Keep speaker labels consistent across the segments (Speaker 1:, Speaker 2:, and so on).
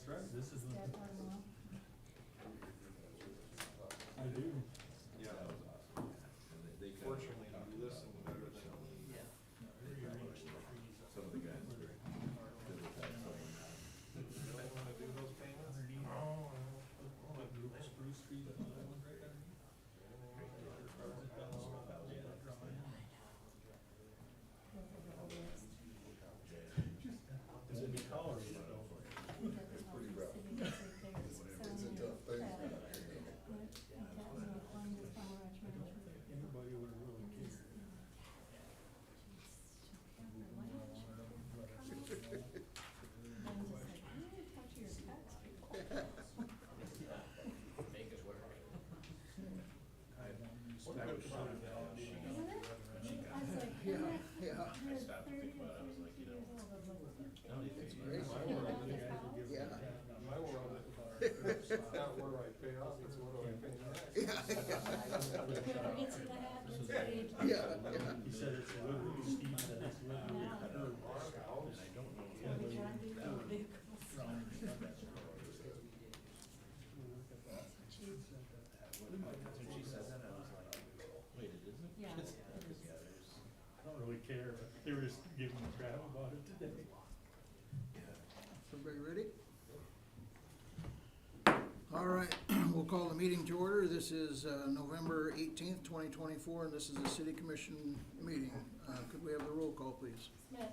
Speaker 1: That's right, this is.
Speaker 2: That part well.
Speaker 1: I do.
Speaker 3: Yeah.
Speaker 4: That was awesome. And they kind of
Speaker 3: Fortunately,
Speaker 4: talked
Speaker 3: you
Speaker 4: about
Speaker 3: listen
Speaker 4: what
Speaker 3: better
Speaker 4: we
Speaker 3: than
Speaker 4: showed.
Speaker 3: me.
Speaker 2: Yeah.
Speaker 4: Some of the guys were good with that going on.
Speaker 3: Really wanna do those payments?
Speaker 1: Like little Spruce Street, and that one right underneath. Is it be tolerated though?
Speaker 4: It's pretty rough.
Speaker 2: It's
Speaker 4: a tough thing.
Speaker 1: Anybody would really care.
Speaker 2: Make it work.
Speaker 4: I was shocked at how she, she got that. I stopped to think about it, I was like, you know, I don't even think
Speaker 5: Great.
Speaker 1: My world, the guys would give
Speaker 5: Yeah.
Speaker 1: them that
Speaker 3: My
Speaker 1: number.
Speaker 3: world, it's not where I pay off, it's what do I pay next.
Speaker 5: Yeah.
Speaker 1: He said it's literally, Steve said it's literally a curve.
Speaker 4: and I don't know.
Speaker 1: Yeah,
Speaker 4: what
Speaker 1: but
Speaker 4: it is.
Speaker 1: that would drown your stuff.
Speaker 4: When she said that, I was like, wait, it isn't?
Speaker 2: Yeah,
Speaker 4: It's-
Speaker 2: it is.
Speaker 4: Yeah, there's,
Speaker 1: I don't really care, but they were just giving me crap about it today.
Speaker 4: yeah.
Speaker 5: Everybody ready? All right, we'll call the meeting to order. This is November 18th, 2024, and this is the City Commission meeting. Could we have the roll call, please?
Speaker 2: Smith.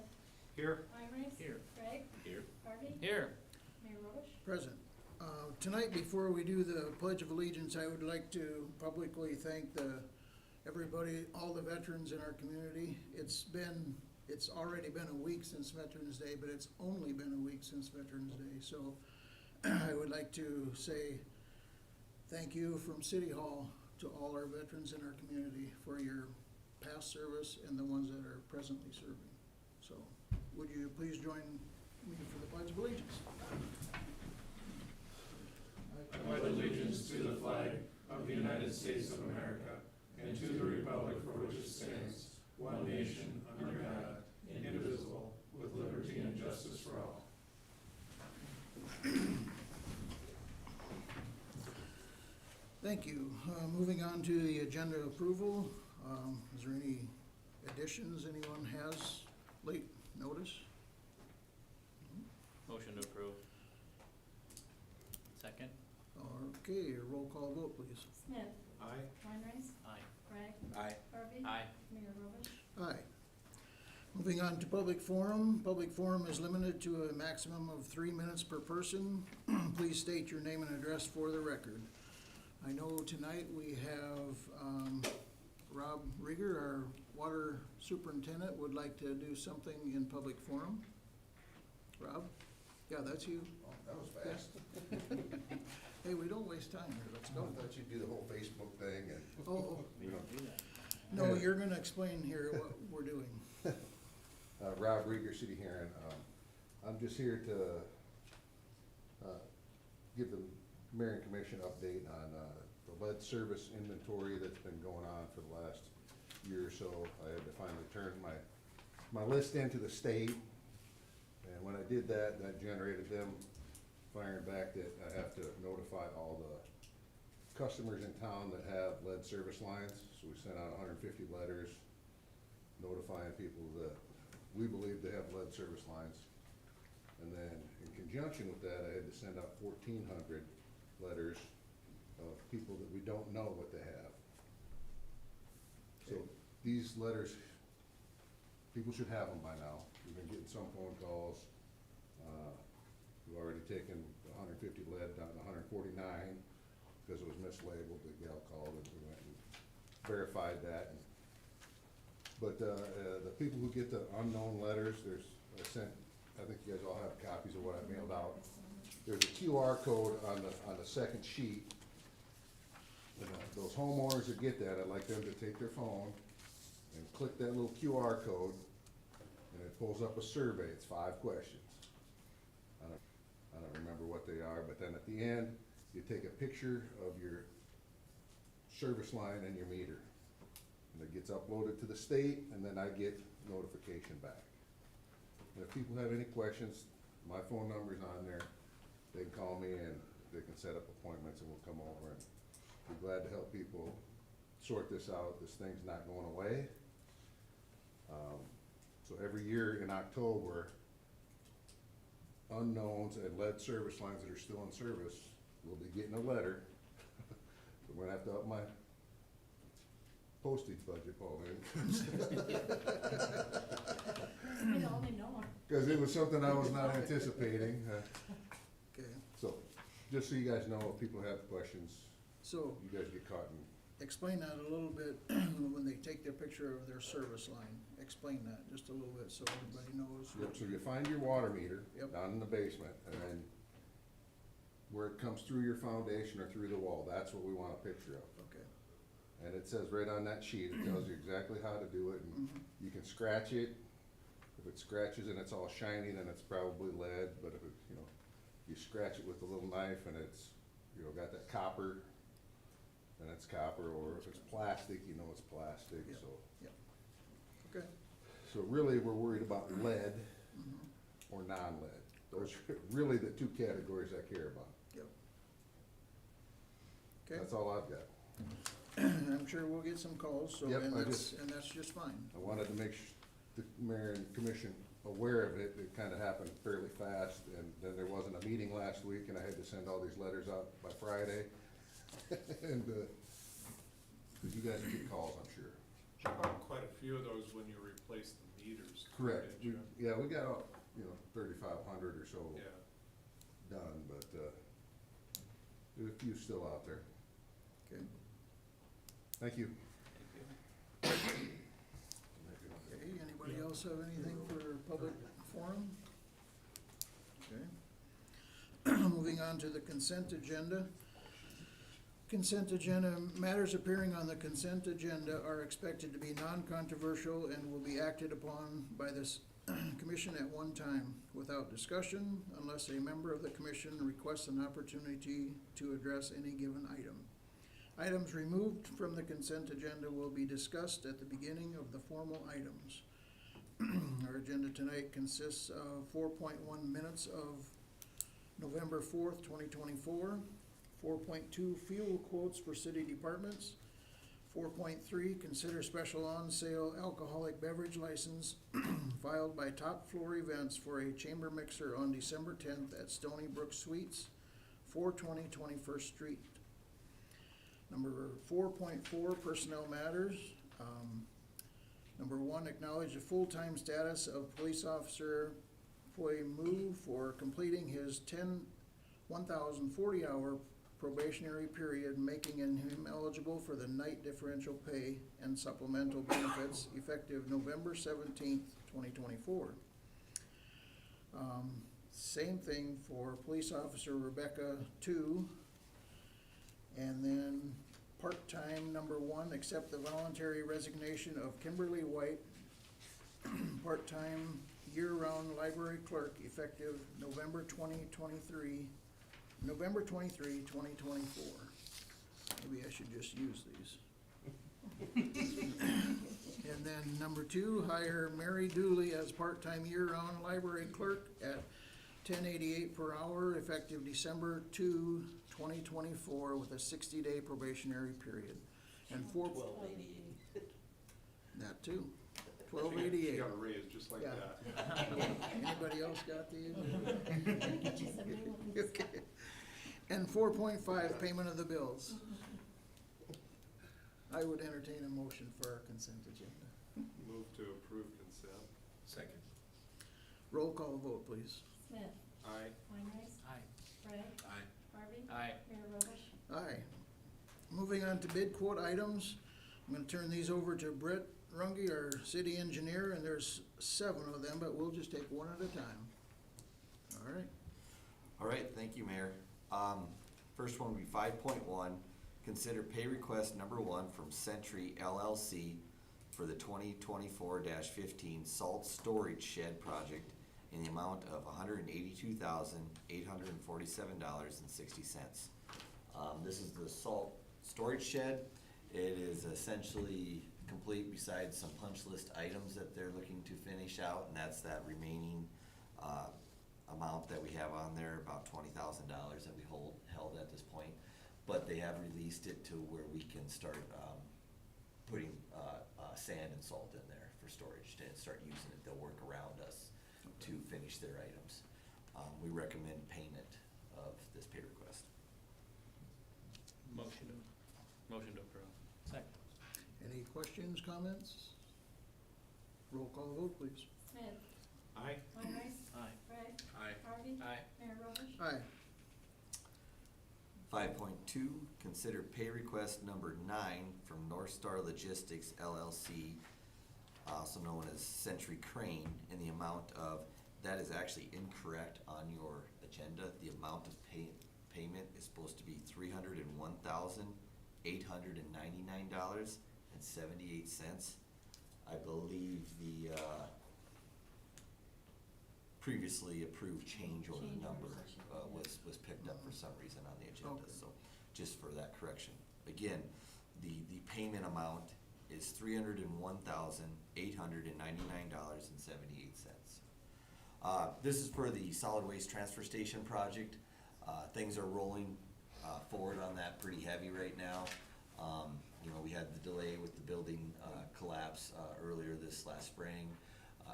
Speaker 3: Here.
Speaker 2: Myers.
Speaker 4: Here.
Speaker 2: Craig.
Speaker 4: Here.
Speaker 2: Harvey.
Speaker 6: Here.
Speaker 2: Mayor Robish.
Speaker 5: Present. Tonight, before we do the Pledge of Allegiance, I would like to publicly thank everybody, all the veterans in our community. It's already been a week since Veterans Day, but it's only been a week since Veterans Day. So I would like to say thank you from City Hall to all our veterans in our community for your past service and the ones that are presently serving. So would you please join me for the Pledge of Allegiance?
Speaker 7: I pledge allegiance to the flag of the United States of America and to the republic for which it stands, one nation, under God, indivisible, with liberty and justice for all.
Speaker 5: Thank you. Moving on to the agenda approval. Is there any additions anyone has late notice?
Speaker 6: Motion to approve. Second.
Speaker 5: Okay, a roll call vote, please.
Speaker 2: Smith.
Speaker 3: Aye.
Speaker 2: Myers.
Speaker 6: Aye.
Speaker 2: Craig.
Speaker 4: Aye.
Speaker 2: Harvey.
Speaker 6: Aye.
Speaker 2: Mayor Robish.
Speaker 5: Aye. Moving on to public forum. Public forum is limited to a maximum of 3 minutes per person. Please state your name and address for the record. I know tonight we have Rob Rieger, our water superintendent, would like to do something in public forum. Rob? Yeah, that's you.
Speaker 8: Oh, that was fast.
Speaker 5: Hey, we don't waste time here, let's
Speaker 8: I
Speaker 5: go.
Speaker 8: thought you'd do the whole Facebook thing and.
Speaker 5: Oh,
Speaker 4: We don't do that.
Speaker 5: no, you're gonna explain here what we're doing.
Speaker 8: Rob Rieger, City Huron. I'm just here to give the Mayor and Commission update on the lead service inventory that's been going on for the last year or so. I had to finally turn my list into the state. And when I did that, that generated them firing back that I have to notify all the customers in town that have lead service lines. So we sent out 150 letters notifying people that we believe they have lead service lines. And then in conjunction with that, I had to send out 1,400 letters of people that we don't know what they have. So these letters, people should have them by now. We've been getting some phone calls. We've already taken 150 lead down to 149 because it was mislabeled. The gal called and we went and verified that. But the people who get the unknown letters, I think you guys all have copies of what I mailed out. There's a QR code on the second sheet. And those homeowners that get that, I'd like them to take their phone and click that little QR code, and it pulls up a survey. It's 5 questions. I don't remember what they are, but then at the end, you take a picture of your service line and your meter. And it gets uploaded to the state, and then I get notification back. And if people have any questions, my phone number's on there. they can call me and they can set up appointments and we'll come over and be glad to help people sort this out. This thing's not going away. So every year in October, unknowns and lead service lines that are still in service will be getting a letter. We're gonna have to up my postage budget, Paul,
Speaker 2: You know, only know.
Speaker 8: because it was something I was not anticipating.
Speaker 5: Okay,
Speaker 8: So, just so you guys know, if people have questions,
Speaker 5: so
Speaker 8: you guys get caught in.
Speaker 5: explain that a little bit, when they take their picture of their service line, explain that just a little bit so everybody knows.
Speaker 8: Yep, so you find your water meter
Speaker 5: Yep.
Speaker 8: down in the basement, and then where it comes through your foundation or through the wall, that's what we want a picture of.
Speaker 5: Okay,
Speaker 8: And it says right on that sheet, it tells you exactly how to do it, and you can scratch it. If it scratches and it's all shiny, then it's probably lead, but if it, you scratch it with a little knife and it's, got that copper, then it's copper, or if it's plastic, it's plastic,
Speaker 5: Yep.
Speaker 8: so.
Speaker 5: okay.
Speaker 8: So really, we're worried about lead
Speaker 5: Mhm.
Speaker 8: or non-lead. Those are really the two categories I care about.
Speaker 5: Yep. Okay,
Speaker 8: That's all I've got.
Speaker 5: I'm sure we'll get some calls, so,
Speaker 8: Yep,
Speaker 5: and
Speaker 8: I
Speaker 5: that's just fine.
Speaker 8: I wanted to make the mayor and commission aware of it. It kinda happened fairly fast, and then there wasn't a meeting last week, and I had to send all these letters out by Friday. And, 'cause you guys get calls, I'm sure.
Speaker 3: You bought quite a few of those when you replaced the meters.
Speaker 8: Correct.
Speaker 3: didn't you?
Speaker 8: Yeah, we got, 3,500 or so
Speaker 3: Yeah.
Speaker 8: done, but, there's a few still out there.
Speaker 5: Okay,
Speaker 8: Thank you.
Speaker 5: okay, anybody else have anything for public forum? Okay. Moving on to the consent agenda. Consent agenda, matters appearing on the consent agenda are expected to be non-controversial and will be acted upon by this commission at one time without discussion unless a member of the commission requests an opportunity to address any given item. Items removed from the consent agenda will be discussed at the beginning of the formal items. Our agenda tonight consists of 4.1 minutes of November 4th, 2024, 4.2 fuel quotes for city departments, 4.3 consider special on-sale alcoholic beverage license filed by Top Floor Events for a chamber mixer on December 10th at Stony Brook Suites, 420 21st Street. Number 4.4 personnel matters. Number 1, acknowledge the full-time status of police officer Foy Mu for completing his 1,040-hour probationary period, making him eligible for the night differential pay and supplemental benefits effective November 17th, 2024. Same thing for police officer Rebecca 2. And then part-time number 1, accept the voluntary resignation of Kimberly White, part-time year-round library clerk effective November 23, 2024. Maybe I should just use these. And then number 2, hire Mary Dooley as part-time year-round library clerk at $10.88 per hour effective December 2, 2024 with a 60-day probationary period. And that too,
Speaker 3: She
Speaker 5: $12.88.
Speaker 3: got a raise just like
Speaker 5: Yeah.
Speaker 3: that.
Speaker 5: Anybody else got these?
Speaker 2: Let me get you some new ones.
Speaker 5: Okay. And 4.5, payment of the bills. I would entertain a motion for our consent agenda.
Speaker 3: Move to approve consent.
Speaker 1: Second.
Speaker 5: Roll call vote, please.
Speaker 2: Smith,
Speaker 3: Aye.
Speaker 2: Weinreich,
Speaker 1: Aye.
Speaker 2: Bragg,
Speaker 1: Aye.
Speaker 2: Harvey,
Speaker 1: Aye.
Speaker 2: Mayor Robish.
Speaker 5: Aye. Moving on to bid quote items. I'm gonna turn these over to Brett Runge, our city engineer, and there's 7 of them, but we'll just take one at a time. All right.
Speaker 6: All right, thank you, Mayor. First one would be 5.1, consider pay request number 1 from Century LLC for the 2024-15 salt storage shed project in the amount of $182,847.60. This is the salt storage shed. It is essentially complete besides some punch list items that they're looking to finish out, and that's that remaining amount that we have on there, about $20,000 that we held at this point. But they have released it to where we can start, putting, sand and salt in there for storage and start using it. They'll work around us to finish their items. We recommend payment of this pay request.
Speaker 1: Motion to approve.
Speaker 4: Second.
Speaker 5: Any questions, comments? Roll call vote, please.
Speaker 2: Smith.
Speaker 3: Aye.
Speaker 2: Weinreich.
Speaker 4: Aye.
Speaker 2: Bragg.
Speaker 3: Aye.
Speaker 2: Harvey.
Speaker 1: Aye.
Speaker 2: Mayor Roberts.
Speaker 5: Aye.
Speaker 6: 5.2, consider pay request number 9 from North Star Logistics LLC, also known as Century Crane, in the amount of, that is actually incorrect on your agenda. The amount of payment is supposed to be $301,899.78. I believe the previously approved change order
Speaker 2: Change
Speaker 6: number
Speaker 2: orders, I should-
Speaker 6: was picked up for some reason on the agenda,
Speaker 5: Okay.
Speaker 6: so just for that correction. Again, the payment amount is $301,899.78. This is for the solid waste transfer station project. Things are rolling forward on that pretty heavy right now. You know, we had the delay with the building collapse earlier this last spring.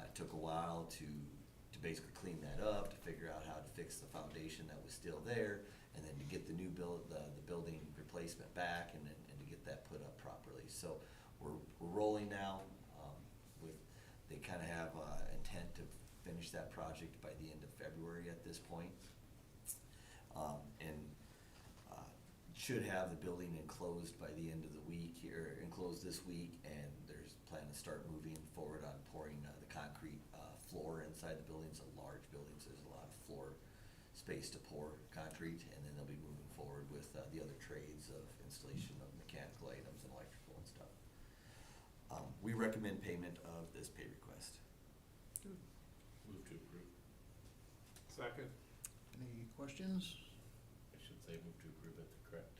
Speaker 6: It took a while to basically clean that up, to figure out how to fix the foundation that was still there, and then to get the new the building replacement back, and to get that put up properly. So we're rolling now. They kind of have intent to finish that project by the end of February at this point. And should have the building enclosed by the end of the week here, enclosed this week, and there's plan to start moving forward on pouring the concrete floor inside the building. It's a large building, so there's a lot of floor space to pour concrete, and then they'll be moving forward with the other trades of installation of mechanical items and electrical and stuff. We recommend payment of this pay request.
Speaker 7: Move to approve.
Speaker 3: Second.
Speaker 5: Any questions?
Speaker 7: I should say move to approve at the correct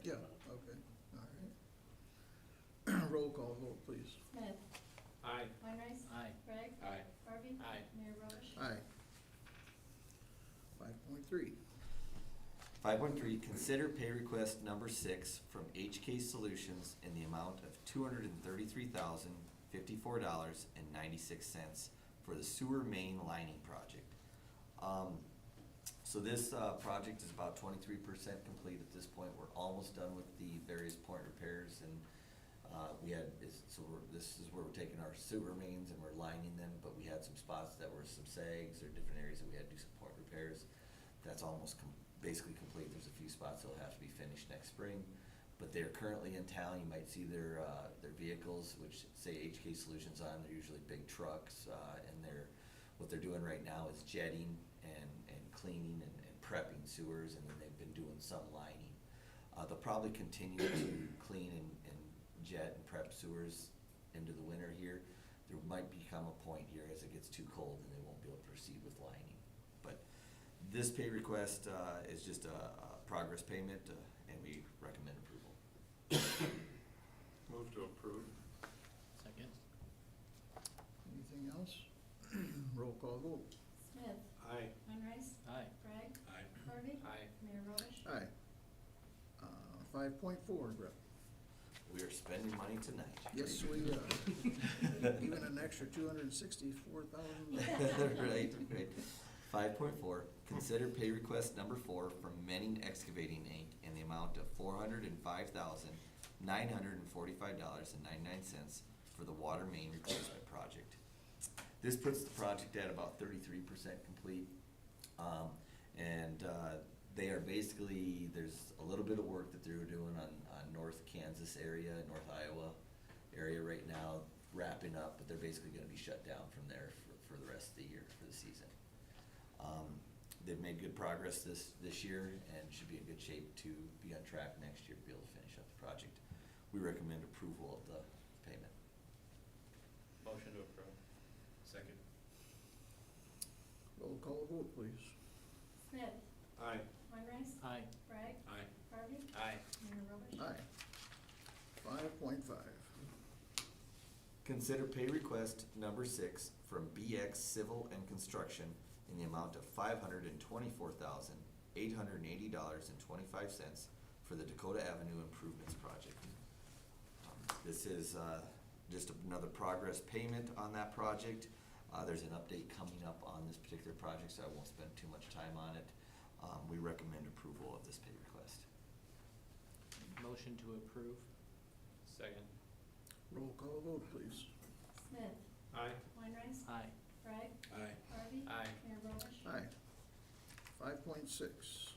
Speaker 5: Yeah,
Speaker 7: amount.
Speaker 5: okay, all right. Roll call vote, please.
Speaker 2: Smith.
Speaker 3: Aye.
Speaker 2: Weinreich.
Speaker 4: Aye.
Speaker 2: Bragg.
Speaker 3: Aye.
Speaker 2: Harvey.
Speaker 1: Aye.
Speaker 2: Mayor Roberts.
Speaker 5: Aye. 5.3.
Speaker 6: 5.3, consider pay request number 6 from HK Solutions in the amount of $233,054.96 for the sewer main lining project. So this project is about 23% complete at this point. We're almost done with the various point repairs, and this is where we're taking our sewer mains and we're lining them, but we had some spots that were some sags or different areas that we had to do some point repairs. That's almost basically complete. There's a few spots that'll have to be finished next spring, but they're currently in town. You might see their vehicles, which say HK Solutions on. They're usually big trucks, and what they're doing right now is jetting and cleaning and prepping sewers, and then they've been doing some lining. They'll probably continue to clean and jet and prep sewers into the winter here. There might become a point here as it gets too cold and they won't be able to proceed with lining. But this pay request is just a progress payment, and we recommend approval.
Speaker 3: Move to approve.
Speaker 4: Second.
Speaker 5: Anything else? Roll call vote.
Speaker 2: Smith.
Speaker 3: Aye.
Speaker 2: Weinreich.
Speaker 4: Aye.
Speaker 2: Bragg.
Speaker 7: Aye.
Speaker 2: Harvey.
Speaker 1: Aye.
Speaker 2: Mayor Roberts.
Speaker 5: Aye. 5.4, Brett.
Speaker 6: We are spending money tonight.
Speaker 5: Yes, we, even an extra $264,000.
Speaker 6: Right. 5.4, consider pay request number 4 from Menning Excavating Inc. in the amount of $405,945.99 for the water main replacement project. This puts the project at about 33% complete. They are basically, there's a little bit of work that they're doing on North Kansas area, North Iowa area right now, wrapping up, but they're basically gonna be shut down from there for the rest of the year, for the season. They've made good progress this year and should be in good shape to be on track next year to be able to finish up the project. We recommend approval of the payment.
Speaker 1: Motion to approve.
Speaker 7: Second.
Speaker 5: Roll call vote, please.
Speaker 2: Smith.
Speaker 3: Aye.
Speaker 2: Weinreich.
Speaker 4: Aye.
Speaker 2: Bragg.
Speaker 7: Aye.
Speaker 2: Harvey.
Speaker 1: Aye.
Speaker 2: Mayor Roberts.
Speaker 5: Aye. 5.5.
Speaker 6: Consider pay request number 6 from BX Civil and Construction in the amount of $524,880.25 for the Dakota Avenue Improvements Project. This is just another progress payment on that project. There's an update coming up on this particular project, so I won't spend too much time on it. We recommend approval of this pay request.
Speaker 4: Motion to approve. Second.
Speaker 5: Roll call vote, please.
Speaker 2: Smith,
Speaker 3: Aye.
Speaker 2: Weinreich,
Speaker 4: Aye.
Speaker 2: Bragg,
Speaker 3: Aye.
Speaker 2: Harvey.
Speaker 4: Aye.
Speaker 2: Mayor Robish.
Speaker 5: Aye. 5.6.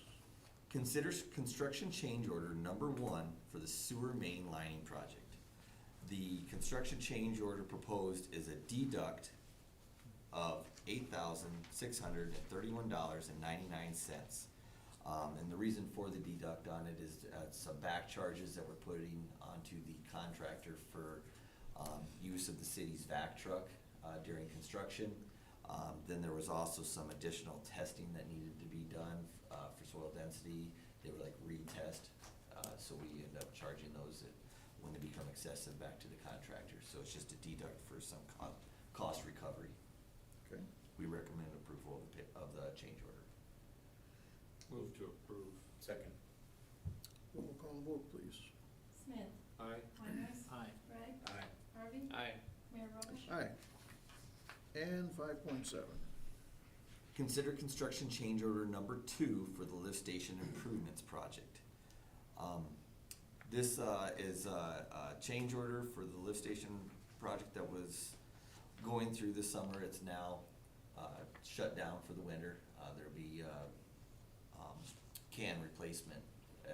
Speaker 6: Consider construction change order number 1 for the sewer main lining project. The construction change order proposed is a deduct of $8,631.99. And the reason for the deduct on it is some back charges that we're putting onto the contractor for use of the city's vac truck during construction. Then there was also some additional testing that needed to be done for soil density. They were like retest, so we end up charging those when they become excessive back to the contractor. So it's just a deduct for some cost recovery.
Speaker 5: Okay.
Speaker 6: We recommend approval of the change order.
Speaker 3: Move to approve. Second.
Speaker 5: Roll call vote, please.
Speaker 2: Smith,
Speaker 3: Aye.
Speaker 2: Weinreich,
Speaker 4: Aye.
Speaker 2: Bragg,
Speaker 3: Aye.
Speaker 2: Harvey.
Speaker 4: Aye.
Speaker 2: Mayor Robish.
Speaker 5: Aye. And 5.7.
Speaker 6: Consider construction change order number 2 for the lift station improvements project. This is a change order for the lift station project that was going through this summer. It's now shut down for the winter. There'll be can replacement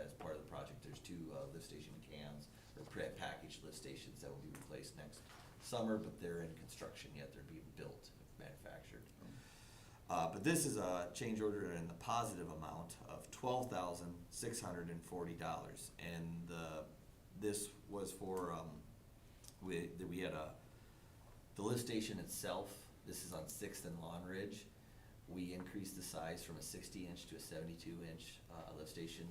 Speaker 6: as part of the project. There's 2 lift station cans, or pre-packaged lift stations that will be replaced next summer, but they're in construction yet. They're being built, manufactured. But this is a change order in the positive amount of $12,640, and this was for we had the lift station itself. This is on 6th and Lawn Ridge. We increased the size from a 60-inch to a 72-inch lift station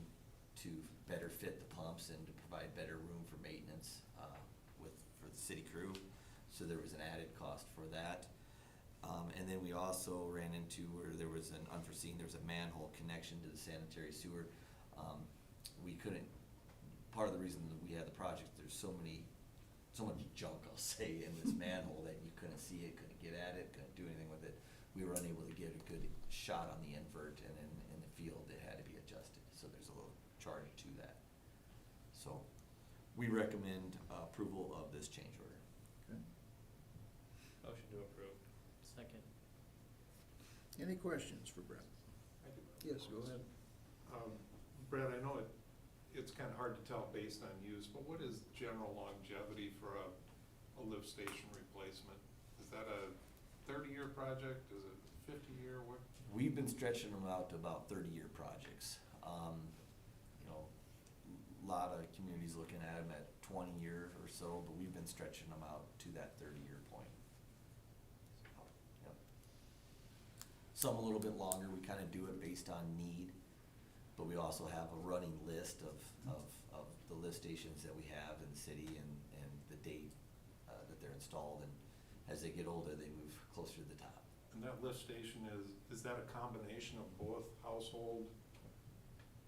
Speaker 6: to better fit the pumps and to provide better room for maintenance for the city crew. So there was an added cost for that. And then we also ran into where there was an unforeseen, there was a manhole connection to the sanitary sewer. We couldn't, part of the reason that we had the project, there's so much junk, I'll say, in this manhole that you couldn't see it, couldn't get at it, couldn't do anything with it. We were unable to get a good shot on the invert, and in the field, it had to be adjusted. So there's a little charge to that. So we recommend approval of this change order.
Speaker 5: Okay.
Speaker 4: Motion to approve. Second.
Speaker 5: Any questions for Brett?
Speaker 3: I do.
Speaker 5: Yes, go ahead.
Speaker 3: Brett, I know it's kind of hard to tell based on use, but what is general longevity for a lift station replacement? Is that a 30-year project? Is it 50-year? What?
Speaker 6: We've been stretching them out to about 30-year projects. You know, a lot of communities looking at them at 20 years or so, but we've been stretching them out to that 30-year point. So, yep. Some a little bit longer. We kind of do it based on need, but we also have a running list of the lift stations that we have in the city and the date that they're installed, and as they get older, they move closer to the top.
Speaker 3: And that lift station is that a combination of both household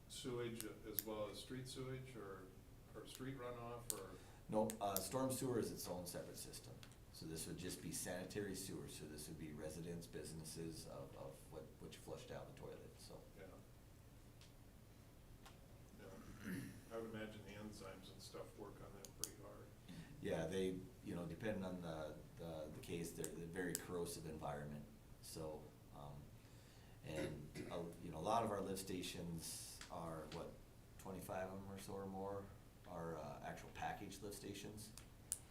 Speaker 3: sewage as well as street sewage, or street runoff, or?
Speaker 6: No, storm sewer is its own separate system. So this would just be sanitary sewer, so this would be residents, businesses of what you flush down the toilet, so.
Speaker 3: Yeah. Yeah. I would imagine the enzymes and stuff work on that pretty hard.
Speaker 6: Yeah, they, you know, depending on the case, they're a very corrosive environment. So, and, you know, a lot of our lift stations are, 25 of them or so or more are actual packaged lift stations,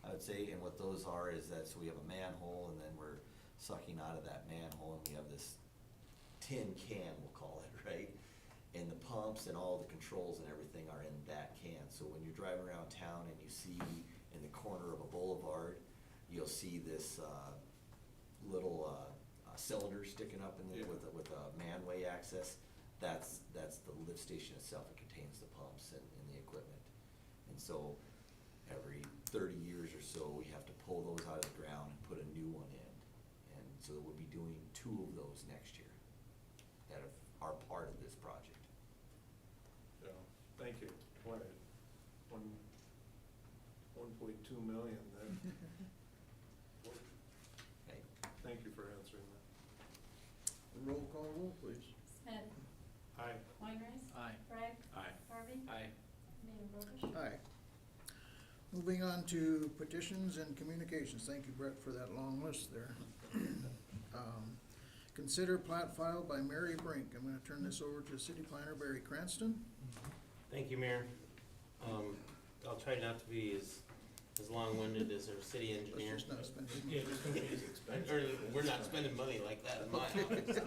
Speaker 6: I would say. And what those are is that, so we have a manhole, and then we're sucking out of that manhole, and we have this tin can, we'll call it, right? And the pumps and all the controls and everything are in that can. So when you're driving around town and you see in the corner of a boulevard, you'll see this little cylinder sticking up in there with a manway access. That's the lift station itself. It contains the pumps and the equipment. And so every 30 years or so, we have to pull those out of the ground and put a new one in. And so we'll be doing 2 of those next year.
Speaker 3: Thank you. Boy, 1.2 million then.
Speaker 6: Okay.
Speaker 3: Thank you for answering that.
Speaker 5: Roll call vote, please.
Speaker 2: Smith.
Speaker 3: Aye.
Speaker 2: Weinreich.
Speaker 1: Aye.
Speaker 2: Bragg.
Speaker 1: Aye.
Speaker 2: Harvey.
Speaker 1: Aye.
Speaker 2: Mayor Robish.
Speaker 5: Aye. Moving on to petitions and communications. Thank you, Brett, for that long list there. Consider plat filed by Mary Brink. I'm gonna turn this over to City Planner Barry Cranston.
Speaker 9: Thank you, Mayor. I'll try not to be as long-winded as our city engineer.
Speaker 5: Let's just not spend any
Speaker 1: Yeah, just gonna be as expensive.
Speaker 9: Or, we're not spending money like that in my office.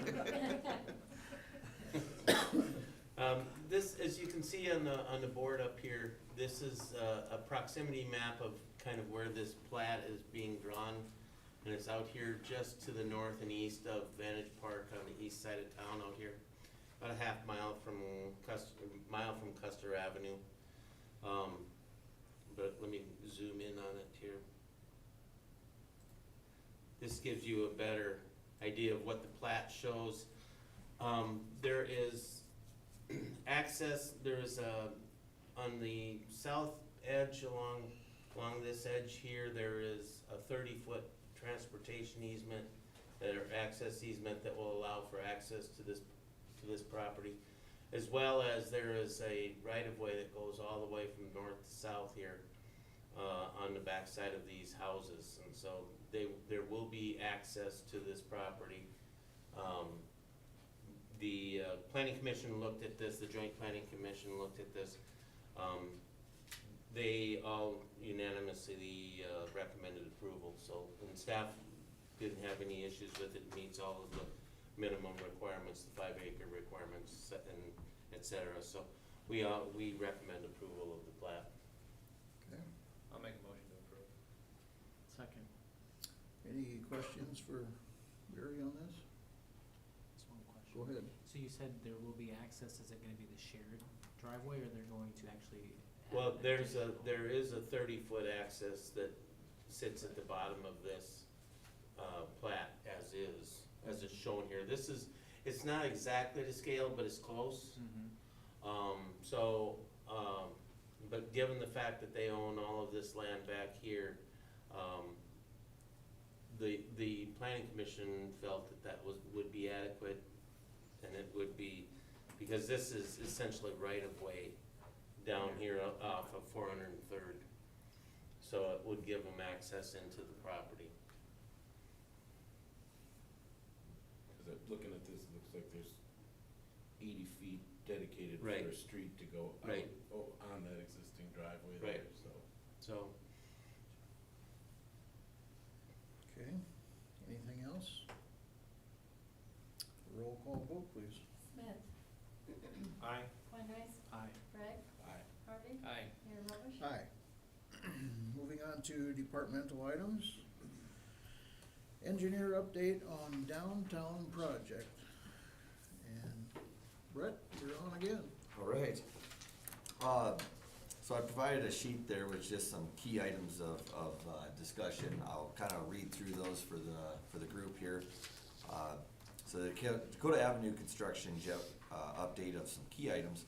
Speaker 9: This, as you can see on the board up here, this is a proximity map of kind of where this plat is being drawn. And it's out here just to the north and east of Vantage Park on the east side of town out here. About a half mile from Custer Avenue. But let me zoom in on it here. This gives you a better idea of what the plat shows. There is access, there is on the south edge along this edge here, there is a 30-foot transportation easement, or access easement that will allow for access to this property, as well as there is a right-of-way that goes all the way from north to south here on the back side of these houses, and so there will be access to this property. The Planning Commission looked at this, the Joint Planning Commission looked at this. They all unanimously recommended approval, so, and staff didn't have any issues with it. It meets all of the minimum requirements, the 5-acre requirements, and et cetera. So we recommend approval of the plat.
Speaker 5: Okay.
Speaker 1: I'll make a motion to approve. Second.
Speaker 5: Any questions for Barry on this?
Speaker 10: Just one question.
Speaker 5: Go ahead.
Speaker 10: So you said there will be access, is it gonna be the shared driveway, or they're going to actually have
Speaker 9: Well,
Speaker 10: an
Speaker 9: there
Speaker 10: additional-
Speaker 9: is a 30-foot access that sits at the bottom of this plat as it's shown here. It's not exactly to scale, but it's close.
Speaker 10: Mhm.
Speaker 9: But given the fact that they own all of this land back here, the planning commission felt that would be adequate, and it would be, because this is essentially right of way down here off of 403rd. So it would give them access into the property.
Speaker 7: Cause looking at this, it looks like there's 80 feet dedicated for
Speaker 9: Right.
Speaker 7: a street to go out,
Speaker 9: Right.
Speaker 7: on that existing driveway
Speaker 9: Right.
Speaker 7: there, so.
Speaker 9: So,
Speaker 5: Okay. Anything else? Roll call vote, please.
Speaker 2: Smith.
Speaker 3: Aye.
Speaker 2: Weinreich.
Speaker 10: Aye.
Speaker 2: Bragg.
Speaker 7: Aye.
Speaker 2: Harvey.
Speaker 1: Aye.
Speaker 2: Mayor Robish.
Speaker 5: Aye. Moving on to departmental items. Engineer update on downtown project. And Brett, you're on again.
Speaker 6: All right. So I provided a sheet there with just some key items of discussion. I'll kind of read through those for the group here. So the Dakota Avenue construction update of some key items.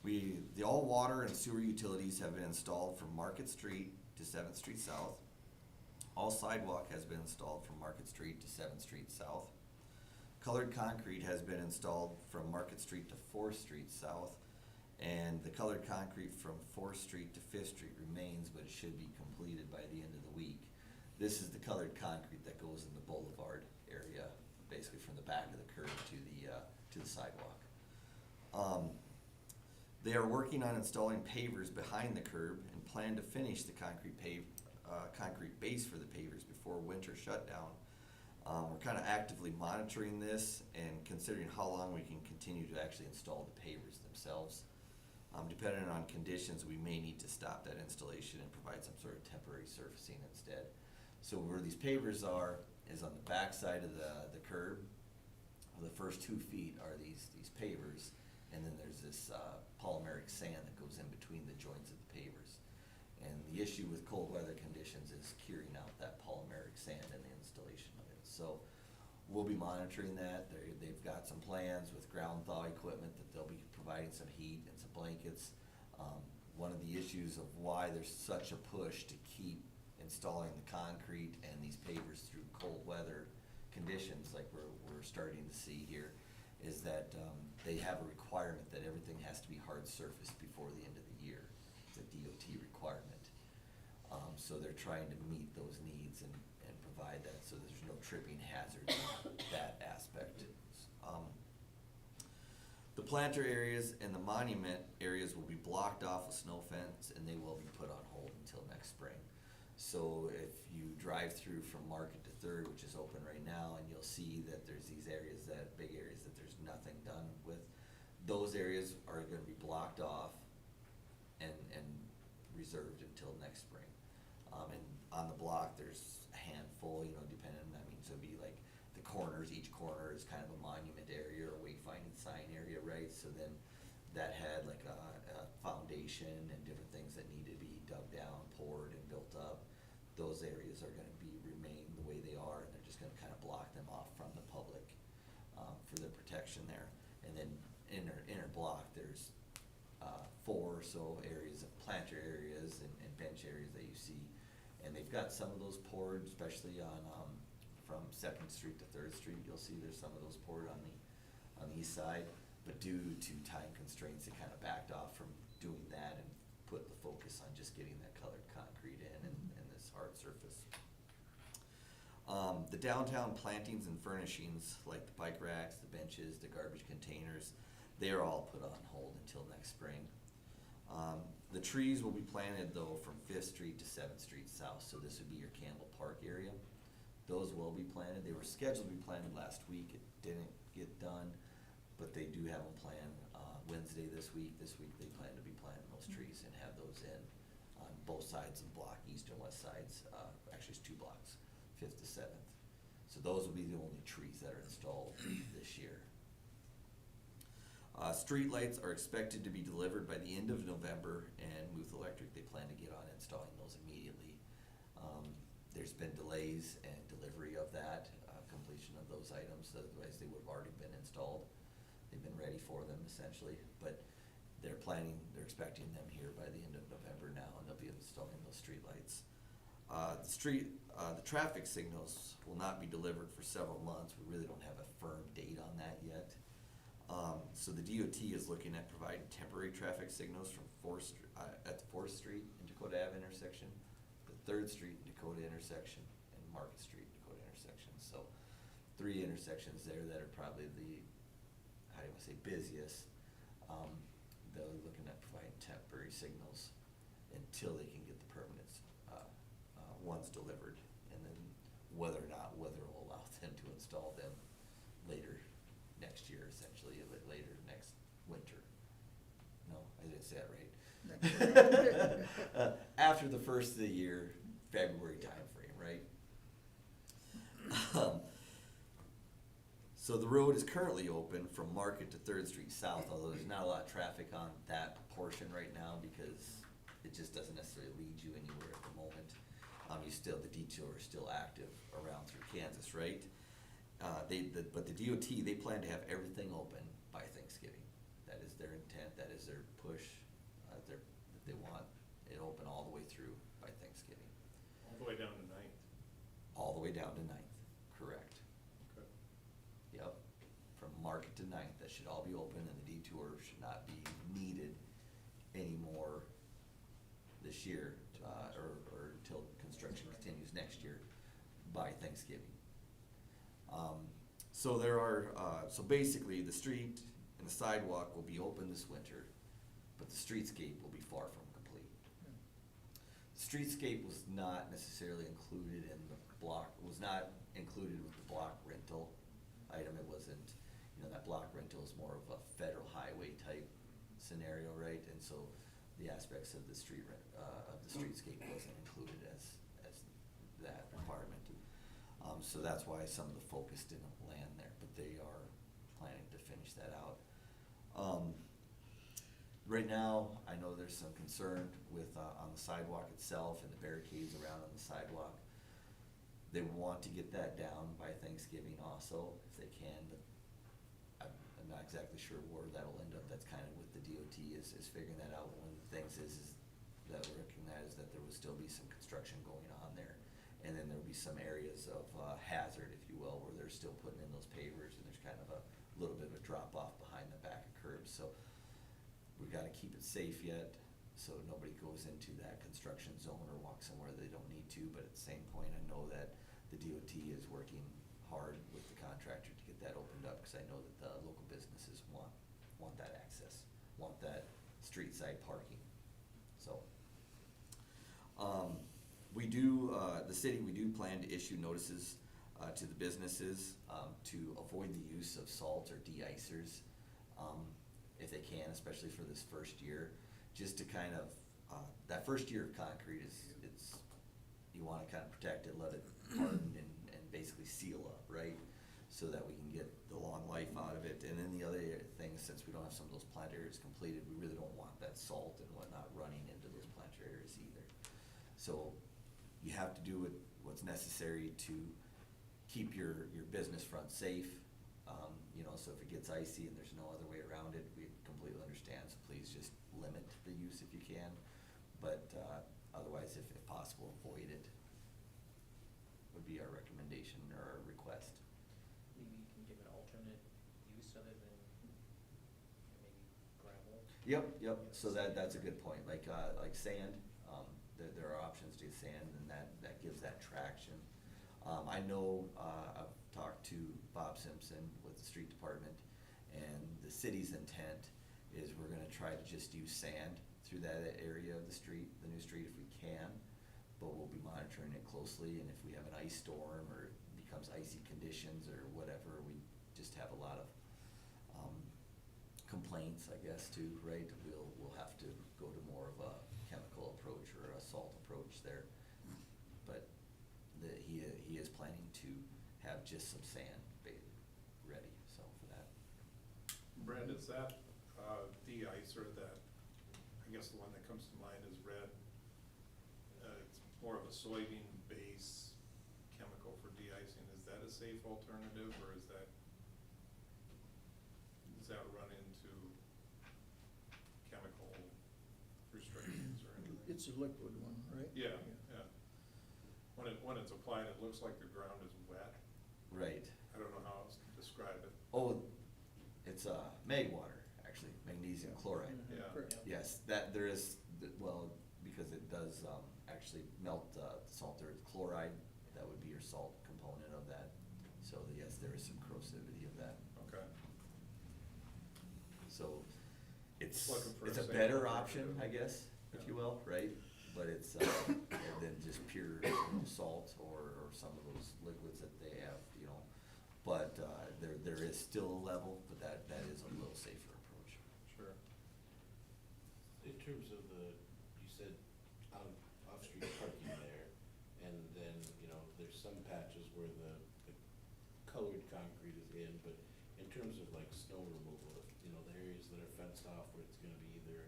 Speaker 6: The all water and sewer utilities have been installed from Market Street to 7th Street South. All sidewalk has been installed from Market Street to 7th Street South. Colored concrete has been installed from Market Street to 4th Street South. And the colored concrete from 4th Street to 5th Street remains, but it should be completed by the end of the week. This is the colored concrete that goes in the boulevard area, basically from the back of the curb to the sidewalk. They are working on installing pavers behind the curb and plan to finish the concrete base for the pavers before winter shutdown. We're kind of actively monitoring this and considering how long we can continue to actually install the pavers themselves. Depending on conditions, we may need to stop that installation and provide some sort of temporary surfacing instead. So where these pavers are is on the back side of the curb. The first 2 feet are these pavers, and then there's this polymeric sand that goes in between the joints of the pavers. And the issue with cold weather conditions is curing out that polymeric sand in the installation of it. So we'll be monitoring that. They've got some plans with ground thaw equipment that they'll be providing some heat and some blankets. One of the issues of why there's such a push to keep installing the concrete and these pavers through cold weather conditions like we're starting to see here is that they have a requirement that everything has to be hard surfaced before the end of the year. It's a DOT requirement. So they're trying to meet those needs and provide that so there's no tripping hazards in that aspect. The planter areas and the monument areas will be blocked off with snow fence and they will be put on hold until next spring. So if you drive through from Market to Third, which is open right now, and you'll see that there's these areas, that big areas that there's nothing done with, those areas are gonna be blocked off and reserved until next spring. And on the block, there's a handful, depending, so it'd be like the corners, each corner is kind of a monument area or wayfinding sign area, right? So then that had like a foundation and different things that need to be dug down, poured, and built up. Those areas are gonna remain the way they are, and they're just gonna kind of block them off from the public for the protection there. And then inner block, there's 4 or so areas of planter areas and bench areas that you see. And they've got some of those poured, especially on from 2nd Street to 3rd Street. You'll see there's some of those poured on the east side. But due to time constraints, they kind of backed off from doing that and put the focus on just getting that colored concrete in and this hard surface. The downtown plantings and furnishings, like the bike racks, the benches, the garbage containers, they are all put on hold until next spring. The trees will be planted though from 5th Street to 7th Street South, so this would be your Campbell Park area. Those will be planted. They were scheduled to be planted last week. It didn't get done, but they do have them planned Wednesday this week. This week they plan to be planting those trees and have those in on both sides of the block, east and west sides. Actually, it's 2 blocks, 5th to 7th. So those will be the only trees that are installed this year. Street lights are expected to be delivered by the end of November, and Muth Electric, they plan to get on installing those immediately. There's been delays and delivery of that, completion of those items, otherwise they would have already been installed. They've been ready for them essentially, but they're expecting them here by the end of November now, and they'll be installing those street lights. The traffic signals will not be delivered for several months. We really don't have a firm date on that yet. So the DOT is looking at providing temporary traffic signals from at the 4th Street and Dakota Ave intersection, the 3rd Street and Dakota intersection, and Market Street and Dakota intersection. So 3 intersections there that are probably the, busiest. They're looking at providing temporary signals until they can get the permanent ones delivered, and then whether will allow them to install them later next year, essentially, a bit later next winter. No, I didn't say that right. After the first of the year, February timeframe, right? So the road is currently open from Market to 3rd Street South, although there's not a lot of traffic on that portion right now because it just doesn't necessarily lead you anywhere at the moment. The detour is still active around through Kansas, right? But the DOT, they plan to have everything open by Thanksgiving. That is their intent, that is their push, they want it open all the way through by Thanksgiving.
Speaker 3: All the way down to 9th.
Speaker 6: All the way down to 9th, correct.
Speaker 3: Okay.
Speaker 6: Yep, from Market to 9th, that should all be open, and the detour should not be needed anymore this year, or until construction continues next year by Thanksgiving. So there are, so basically the street and the sidewalk will be open this winter, but the streetscape will be far from complete. The streetscape was not necessarily included in the block, was not included with the block rental item. It wasn't, that block rental is more of a federal highway type scenario, right? And so the aspects of the streetscape wasn't included as that requirement. So that's why some of the focus didn't land there, but they are planning to finish that out. Right now, I know there's some concern with on the sidewalk itself and the barricades around on the sidewalk. They want to get that down by Thanksgiving also, if they can, but I'm not exactly sure where that'll end up. that's kind of with the DOT is figuring that out. One of the things is that we recognize that there will still be some construction going on there. And then there'll be some areas of hazard, if you will, where they're still putting in those pavers, and there's kind of a little bit of a drop off behind the back of curbs. So we've got to keep it safe yet, so nobody goes into that construction zone or walks somewhere they don't need to. But at the same point, I know that the DOT is working hard with the contractor to get that opened up, because I know that the local businesses want that access, want that street side parking. So, we do, the city, we do plan to issue notices to the businesses to avoid the use of salt or de-icers, if they can, especially for this first year, just to kind of, that first year of concrete it's, you wanna kind of protect it, let it harden and basically seal up, right? So that we can get the long life out of it. And then the other thing, since we don't have some of those plant areas completed, we really don't want that salt and whatnot running into those plant areas either. So you have to do what's necessary to keep your business front safe. You know, so if it gets icy and there's no other way around it, we completely understand. So please just limit the use if you can. But otherwise, if possible, avoid it would be our recommendation or our request.
Speaker 10: Maybe you can give an alternate use other than maybe gravel.
Speaker 6: Yep, so that's a good point, like sand, there are options to sand, and that gives that traction. I know, I've talked to Bob Simpson with the street department, and the city's intent is we're gonna try to just use sand through that area of the street, the new street, if we can, but we'll be monitoring it closely, and if we have an ice storm or it becomes icy conditions or whatever, we just have a lot of complaints, I guess, too, right? We'll have to go to more of a chemical approach or a salt approach there. But he is planning to have just some sand ready, so for that.
Speaker 3: Brent, is that de-icer that, I guess the one that comes to mind is red? It's more of a soybean base chemical for de-icing. Is that a safe alternative, or does that run into chemical restrictions or anything?
Speaker 5: It's a liquid one, right?
Speaker 3: Yeah. When it's applied, it looks like the ground is wet.
Speaker 6: Right.
Speaker 3: I don't know how else to describe it.
Speaker 6: Oh, it's mag water, actually, magnesium chloride.
Speaker 5: Mhm,
Speaker 3: Yeah.
Speaker 5: correct.
Speaker 6: Yes, that there is, well, because it does actually melt salt, there's chloride, that would be your salt component of that. So yes, there is some corrosivity of that.
Speaker 3: Okay.
Speaker 6: So it's
Speaker 3: Looking for a
Speaker 6: a
Speaker 3: safe
Speaker 6: better
Speaker 3: alternative.
Speaker 6: option, I guess, if
Speaker 3: Yeah.
Speaker 6: you will, right? But it's than just pure salt or some of those liquids that they have, you know. But there is still a level, but that is a little safer approach.
Speaker 3: Sure.
Speaker 4: In terms of you said off-street parking there, and then, you know, there's some patches where the colored concrete is in, but in terms of like snow removal, you know, the areas that are fenced off where it's gonna be either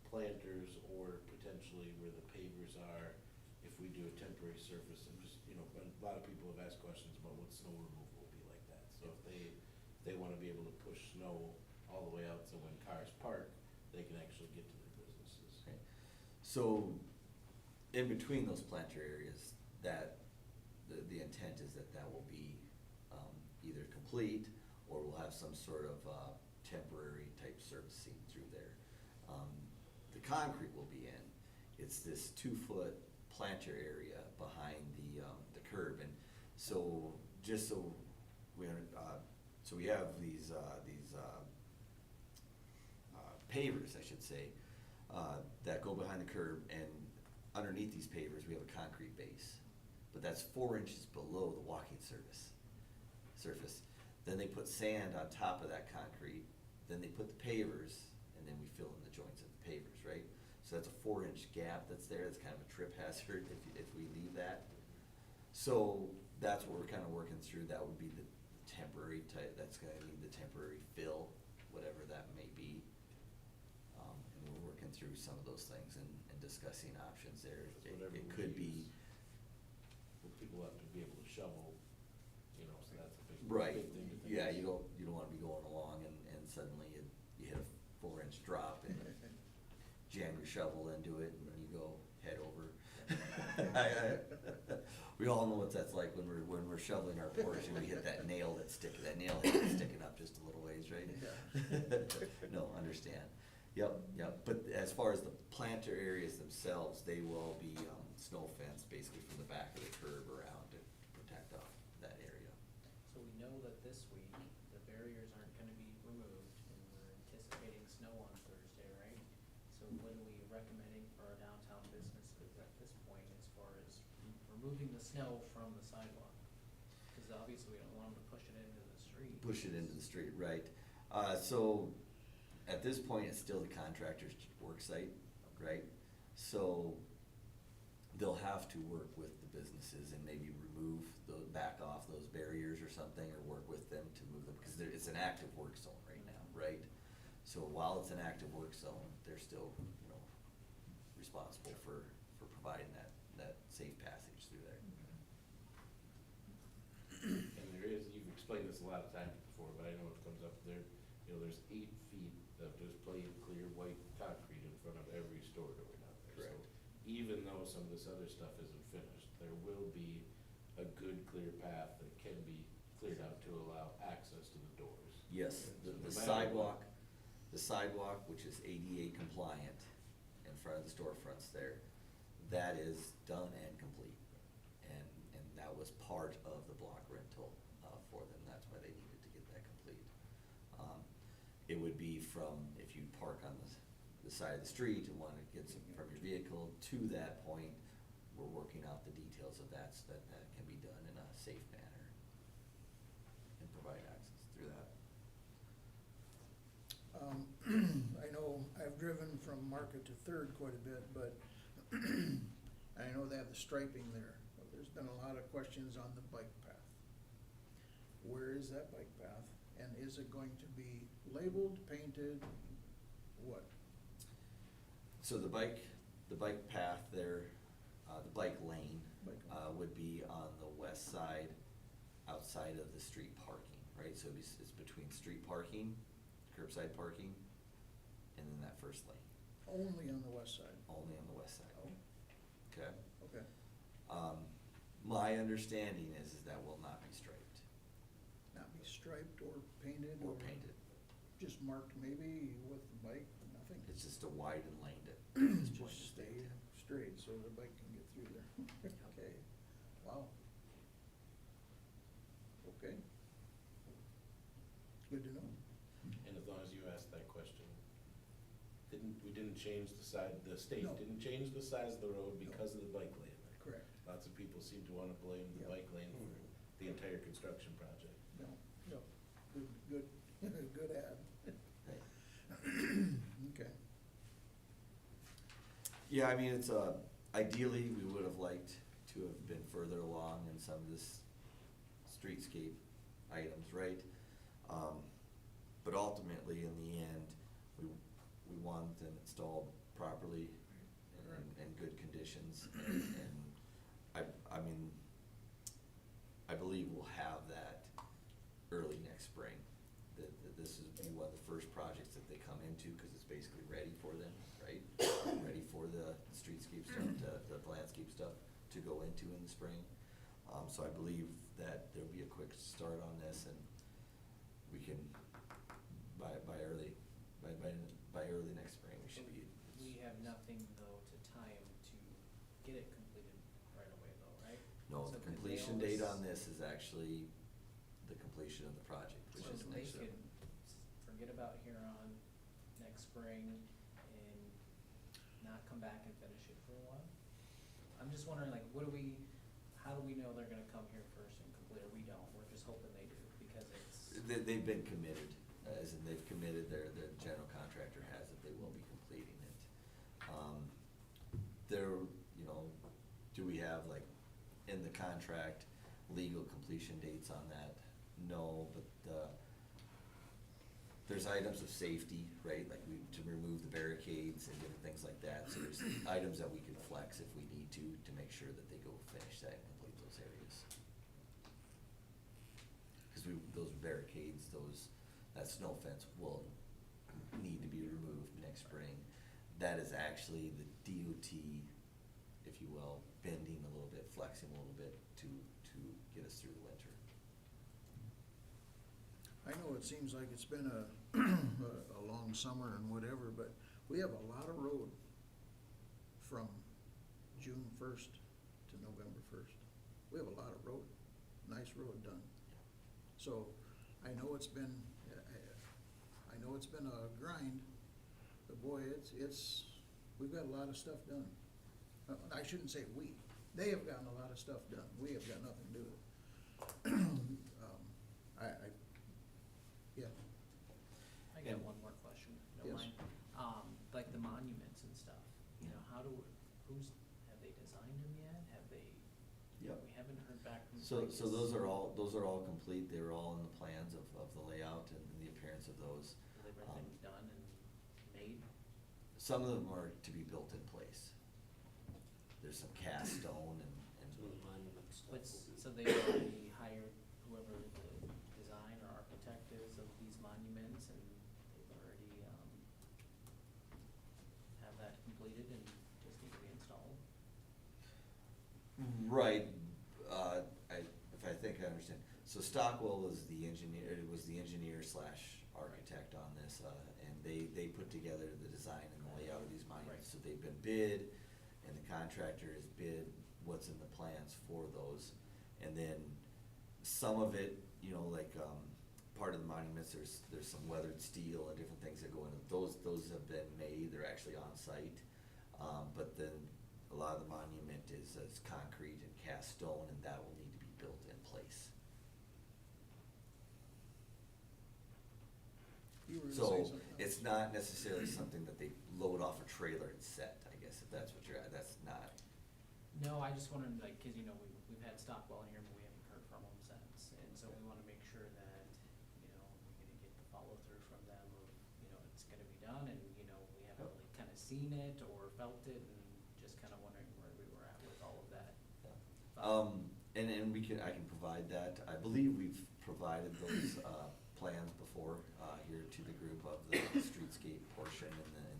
Speaker 4: planters or potentially where the pavers are, if we do a temporary surface, and just, you know, but a lot of people have asked questions about what snow removal will be like that. So if they wanna be able to push snow all the way out, so when cars park, they can actually get to their businesses.
Speaker 6: Right. So in between those planter areas, that the intent is that will be either complete, or we'll have some sort of temporary type servicing through there. The concrete will be in. It's this 2-foot planter area behind the curb, and so just so we have these pavers, I should say, that go behind the curb, and underneath these pavers we have a concrete base, but that's 4 inches below the walking surface. Then they put sand on top of that concrete, then they put the pavers, and then we fill in the joints of the pavers, right? So that's a 4-inch gap that's there. It's kind of a trip hazard if we leave that. So that's what we're kind of working through. That would be the temporary type, that's gonna be the temporary fill, whatever that may be. And we're working through some of those things and discussing options there.
Speaker 4: Whatever
Speaker 6: It
Speaker 4: we
Speaker 6: could be.
Speaker 4: use. Well, people have to be able to shovel, you know, so that's a big,
Speaker 6: Right,
Speaker 4: big thing to think.
Speaker 6: yeah, you don't wanna be going along and suddenly you hit a jam your shovel into it and you go head over. We all know what that's like when we're shoveling our porch and we hit that nail head that's sticking up just a little ways, right? No, understand. Yep, but as far as the planter areas themselves, they will be, snow fenced basically from the back of the curb around to protect off that area.
Speaker 10: So we know that this week, the barriers aren't gonna be removed, and we're anticipating snow on Thursday, right? So what are we recommending for our downtown businesses at this point as far as removing the snow from the sidewalk? Cause obviously we don't want them to push it into the street.
Speaker 6: Push it into the street, right. So at this point, it's still the contractor's work site, right? So they'll have to work with the businesses and maybe remove back off those barriers or something, or work with them to move them, because it's an active work zone right now, right? So while it's an active work zone, they're still, responsible for providing that safe passage through there.
Speaker 4: And there is, you've explained this a lot of times before, but I know it comes up there, there's 8 feet of just plain clear white concrete in front of every store door down there.
Speaker 6: Correct.
Speaker 4: So even though some of this other stuff isn't finished, there will be a good clear path that can be cleared out to allow access to the doors.
Speaker 6: Yes,
Speaker 4: So
Speaker 6: the
Speaker 4: no matter what-
Speaker 6: sidewalk, which is ADA compliant in front of the storefronts there, that is done and complete. And that was part of the block rental, for them, that's why they needed to get that complete. It would be from, if you park on the side of the street and wanna get some from your vehicle to that point, we're working out the details of that, so that can be done in a safe manner and provide access through that.
Speaker 5: I know I've driven from Market to Third quite a bit, but I know they have the striping there. But there's been a lot of questions on the bike path. Where is that bike path? And is it going to be labeled, painted, what?
Speaker 6: So the bike path there, the bike lane,
Speaker 5: Bike
Speaker 6: would be on the west side, outside of the street parking, right? So it's between street parking, curbside parking, and then that first lane,
Speaker 5: Only on the west side?
Speaker 6: only on the west side.
Speaker 5: Oh,
Speaker 6: Okay?
Speaker 5: okay.
Speaker 6: My understanding is that will not be striped
Speaker 5: Not be striped or painted?
Speaker 6: or painted.
Speaker 5: Just marked maybe with the bike, nothing?
Speaker 6: It's just a widen laned it.
Speaker 5: Just stay straight so the bike can get through there. Okay, wow. Okay. Good to know.
Speaker 4: And as long as you asked that question, we didn't change the state
Speaker 5: No.
Speaker 4: didn't change the size of the road
Speaker 5: No.
Speaker 4: because of the bike lane.
Speaker 5: Correct.
Speaker 4: Lots of people seem to wanna blame the
Speaker 5: Yep.
Speaker 4: bike lane for the entire construction project.
Speaker 5: No, no, good, good ad.
Speaker 6: Right.
Speaker 5: Okay.
Speaker 6: Yeah, I mean, it's, ideally, we would have liked to have been further along in some of this streetscape items, right? But ultimately, in the end, we want them installed properly and in good conditions. And I mean, I believe we'll have that early next spring. That this is be one of the first projects that they come into, cause it's basically ready for them, right? Ready for the streetscape stuff, the landscape stuff to go into in the spring. So I believe that there'll be a quick start on this, and we can, by early next spring, we should be.
Speaker 10: We have nothing though to tie them to get it completed right away though, right?
Speaker 6: No,
Speaker 10: So
Speaker 6: the
Speaker 10: could they
Speaker 6: completion date
Speaker 10: always-
Speaker 6: on this is actually the completion of the project, which
Speaker 10: So
Speaker 6: is
Speaker 10: they
Speaker 6: next.
Speaker 10: could forget about Huron next spring and not come back and finish it for a while? I'm just wondering, like, how do we know they're gonna come here first and complete, or we don't, we're just hoping they do, because it's,
Speaker 6: They've been committed, as in they've committed, their general contractor has it, they will be completing it. Do we have, like, in the contract, legal completion dates on that? No, but, there's items of safety, right, like to remove the barricades and different things like that, so there's items that we can flex if we need to make sure that they go finish that and complete those areas. Cause those barricades, that snow fence will need to be removed next spring. that is actually the DOT, if you will, bending a little bit, flexing a little bit to get us through the winter.
Speaker 5: I know it seems like it's been a long summer and whatever, but we have a lot of road from June first to November first. We have a lot of road, nice road done. So I know it's been, I know it's been a grind, but boy, we've got a lot of stuff done. I shouldn't say we, they have gotten a lot of stuff done. We have got nothing to do with it. Yeah.
Speaker 10: I got
Speaker 6: And-
Speaker 10: one more question, if you don't
Speaker 5: Yes.
Speaker 10: mind. Like the monuments and stuff, you know, have they designed them yet? Have they?
Speaker 6: Yep.
Speaker 10: We haven't heard back from.
Speaker 6: So
Speaker 10: Vegas.
Speaker 6: those are all complete, they were all in the plans of the layout and the appearance of those.
Speaker 10: Has everything done and made?
Speaker 6: Some of them are to be built in place. There's some cast stone and.
Speaker 9: Some of the monument stuff
Speaker 10: But,
Speaker 9: will be-
Speaker 10: so they already hired whoever the design or architect is of these monuments, and they've already, have that completed and just need to be installed?
Speaker 6: Right, if I think I understand, so Stockwell was the engineer, slash architect on this, and they put together the design and the layout of these monuments. So they've been bid, and the contractor has bid what's in the plans for those. And then some of it, you know, like, part of the monuments, there's some weathered steel and different things that go into, those have been made, they're actually on site. But then a lot of the monument is concrete and cast stone, and that will need to be built in place.
Speaker 5: You were gonna say
Speaker 6: So
Speaker 5: something else.
Speaker 6: it's not necessarily something that they load off a trailer and set, I guess, if that's what you're at, that's not.
Speaker 10: No, I just wanted, like, cause you know, we've had Stockwell in here, but we haven't heard from them since, and so we wanna make sure that, you know, we're gonna get the follow through from them of, you know, it's gonna be done, and, you know, we haven't really kinda seen it or felt it, and just kinda wondering where we were at with all of that.
Speaker 6: And I can provide that, I believe we've provided those, plans before, here to the group of the streetscape portion and